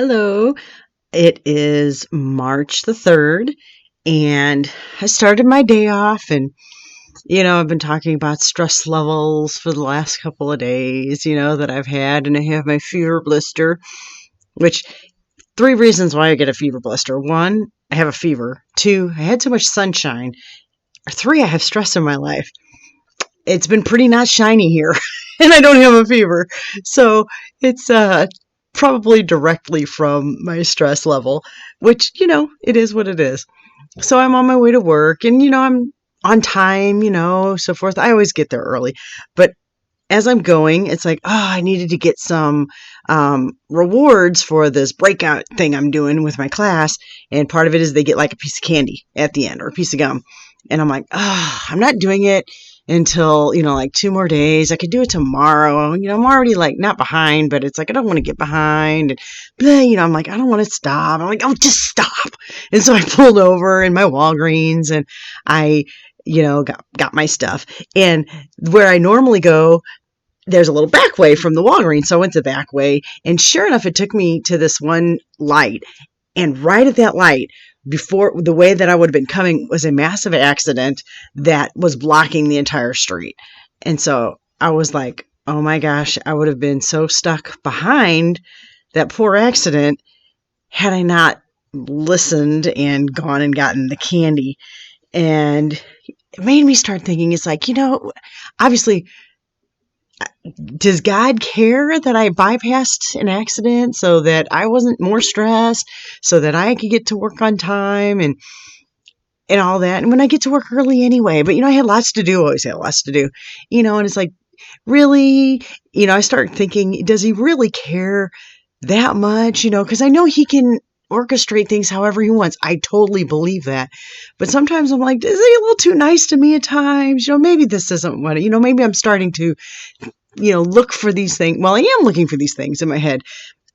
Hello. It is March the 3rd, and I started my day off. And, I've been talking about stress levels for the last couple of days, that I've had. And I have my fever blister, which three reasons why I get a fever blister. One, I have a fever. Two, I had too much sunshine. Or three, I have stress in my life. It's been pretty not shiny here, and I don't have a fever. So it's probably directly from my stress level, which, it is what it is. So I'm on my way to work, and, I'm on time, so forth. I always get there early. But as I'm going, it's like, oh, I needed to get some rewards for this breakout thing I'm doing with my class. And part of it is they get like a piece of candy at the end or a piece of gum. And I'm like, oh, I'm not doing it until, like 2 more days. I could do it tomorrow. I'm already like not behind, but it's like, I don't want to get behind. And blah, I'm like, I don't want to stop. I'm like, oh, just stop. And so I pulled over in my Walgreens and I, got my stuff. And where I normally go, there's a little back way from the Walgreens. So I went the back way. And sure enough, it took me to this one light. And right at that light, before the way that I would have been coming was a massive accident that was blocking the entire street. And so I was like, oh my gosh, I would have been so stuck behind that poor accident had I not listened and gone and gotten the candy. And it made me start thinking, it's like, obviously, does God care that I bypassed an accident so that I wasn't more stressed, so that I could get to work on time and all that? And when I get to work early anyway, but I had lots to do, always had lots to do, and it's like, really, I start thinking, does he really care that much? Because I know he can orchestrate things however he wants. I totally believe that. But sometimes I'm like, is he a little too nice to me at times? Maybe this isn't what, maybe I'm starting to look for these things. Well, I am looking for these things in my head.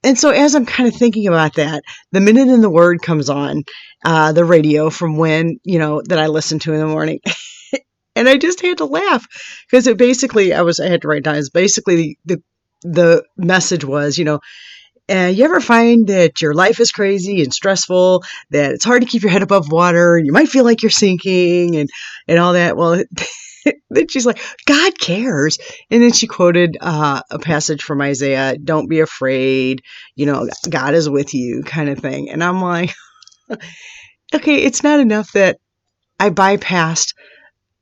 And so as I'm kind of thinking about that, the Minute in the Word comes on the radio from when, that I listen to in the morning. And I just had to laugh because it basically, I had to write down, is basically the message was, you ever find that your life is crazy and stressful, that it's hard to keep your head above water and you might feel like you're sinking and all that? Well, then she's like, God cares. And then she quoted a passage from Isaiah, don't be afraid, God is with you, kind of thing. And I'm like, okay, it's not enough that I bypassed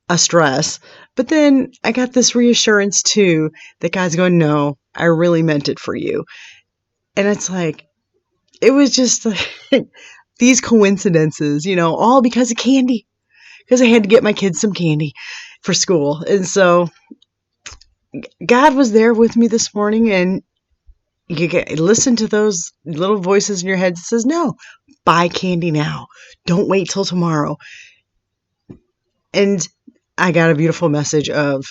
a stress, but then I got this reassurance too that God's going, no, I really meant it for you. And it's like, it was just like these coincidences, all because of candy, because I had to get my kids some candy for school. And so God was there with me this morning, and you listen to those little voices in your head that says, no, buy candy now. Don't wait till tomorrow. And I got a beautiful message of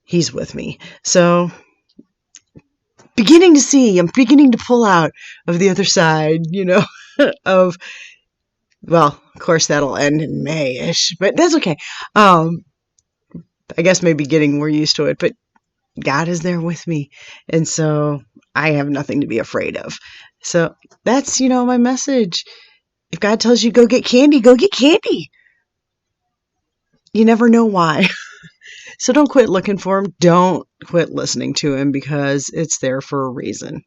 he's with me. So I'm beginning to pull out of the other side, of, well, of course that'll end in May-ish, but that's okay. I guess maybe getting more used to it, but God is there with me. And so I have nothing to be afraid of. So that's, my message. If God tells you go get candy, go get candy. You never know why. So don't quit looking for him. Don't quit listening to him because it's there for a reason.